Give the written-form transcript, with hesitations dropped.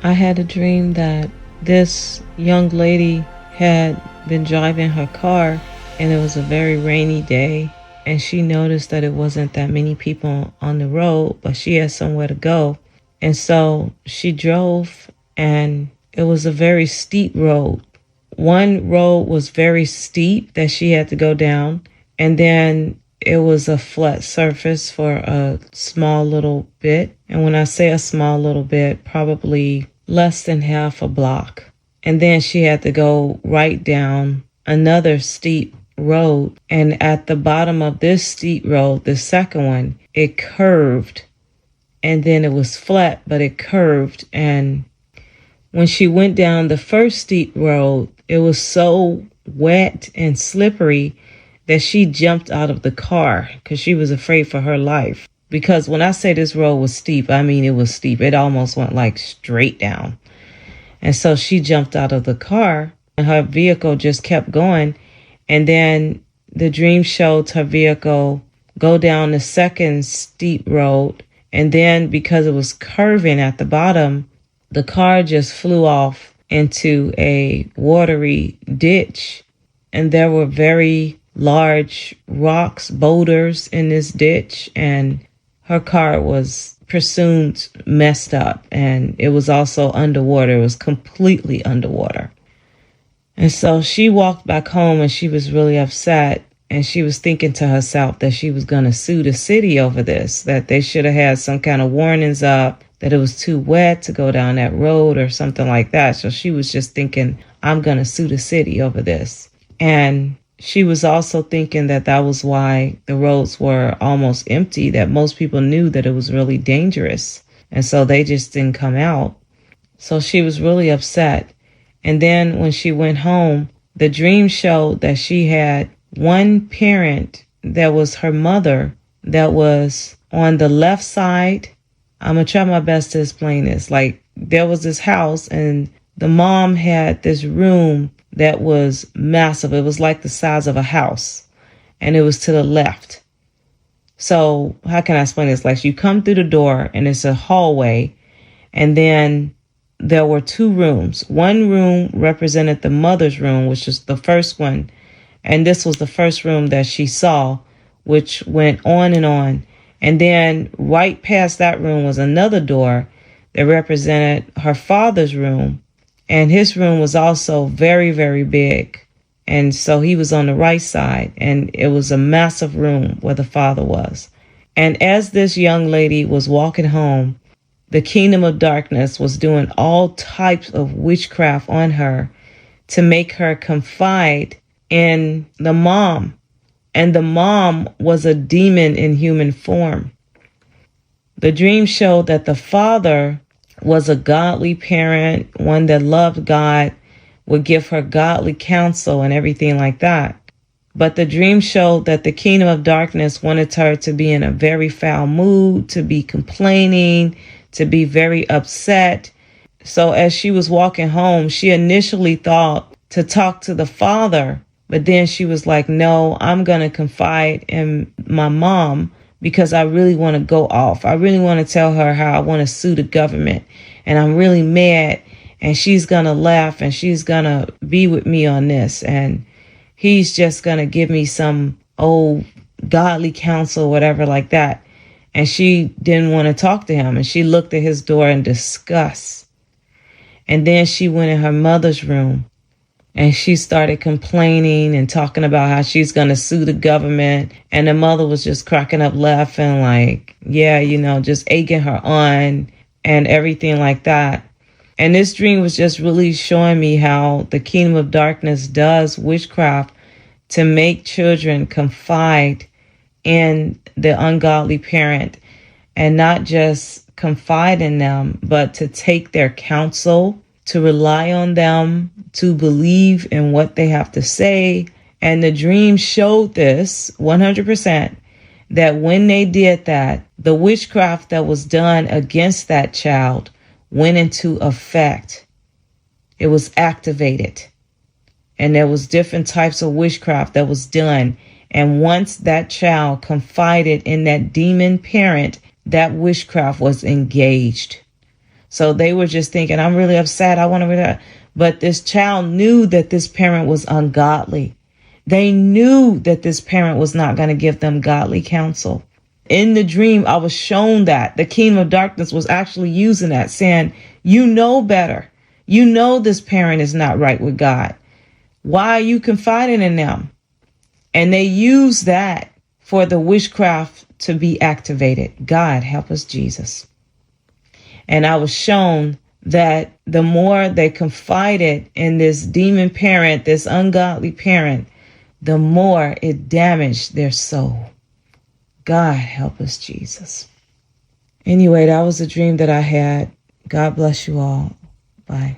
I had a dream that this young lady had been driving her car and it was a very rainy day, and she noticed that it wasn't that many people on the road, but she had somewhere to go. And so she drove, and it was a very steep road. One road was very steep that she had to go down, and then it was a flat surface for a small little bit. And when I say a small little bit, probably less than half a block. And then she had to go right down another steep road. And at the bottom of this steep road, the second one, it curved. And then it was flat, but it curved. And when she went down the first steep road, it was so wet and slippery that she jumped out of the car because she was afraid for her life. Because when I say this road was steep, I mean it was steep. It almost went like straight down. And so she jumped out of the car and her vehicle just kept going. And then the dream showed her vehicle go down the second steep road. And then because it was curving at the bottom, the car just flew off into a watery ditch. And there were very large rocks, boulders in this ditch. And her car was presumed messed up. And it was also underwater. It was completely underwater. And so she walked back home and she was really upset. And she was thinking to herself that she was going to sue the city over this, that they should have had some kind of warnings up, that it was too wet to go down that road or something like that. So she was just thinking, I'm going to sue the city over this. And she was also thinking that that was why the roads were almost empty, that most people knew that it was really dangerous. And so they just didn't come out. So she was really upset. And then when she went home, the dream showed that she had one parent that was her mother that was on the left side. I'm going to try my best to explain this. Like, there was this house and the mom had this room that was massive. It was like the size of a house, and it was to the left. So how can I explain this? Like, you come through the door and it's a hallway, and then there were two rooms. One room represented the mother's room, which was the first one. And this was the first room that she saw, which went on and on. And then right past that room was another door that represented her father's room. And his room was also very, very big. And so he was on the right side. And it was a massive room where the father was. And as this young lady was walking home, the kingdom of darkness was doing all types of witchcraft on her to make her confide in the mom. And the mom was a demon in human form. The dream showed that the father was a godly parent, one that loved God, would give her godly counsel and everything like that. But the dream showed that the kingdom of darkness wanted her to be in a very foul mood, to be complaining, to be very upset. So as she was walking home, she initially thought to talk to the father. But then she was like, no, I'm going to confide in my mom because I really want to go off. I really want to tell her how I want to sue the government. And I'm really mad. And she's going to laugh and she's going to be with me on this. And he's just going to give me some old godly counsel, whatever like that. And she didn't want to talk to him. And she looked at his door in disgust. And then she went in her mother's room. And she started complaining and talking about how she's going to sue the government. And the mother was just cracking up laughing like, yeah, just egging her on and everything like that. And this dream was just really showing me how the kingdom of darkness does witchcraft to make children confide in the ungodly parent, and not just confide in them, but to take their counsel, to rely on them, to believe in what they have to say. And the dream showed this 100%, that when they did that, the witchcraft that was done against that child went into effect. It was activated. And there was different types of witchcraft that was done. And once that child confided in that demon parent, that witchcraft was engaged. So they were just thinking, I'm really upset. I want to. But this child knew that this parent was ungodly. They knew that this parent was not going to give them godly counsel. In the dream, I was shown that the kingdom of darkness was actually using that, saying, you know better. You know this parent is not right with God. Why are you confiding in them? And they use that for the witchcraft to be activated. God help us, Jesus. And I was shown that the more they confided in this demon parent, this ungodly parent, the more it damaged their soul. God help us, Jesus. Anyway, that was a dream that I had. God bless you all. Bye.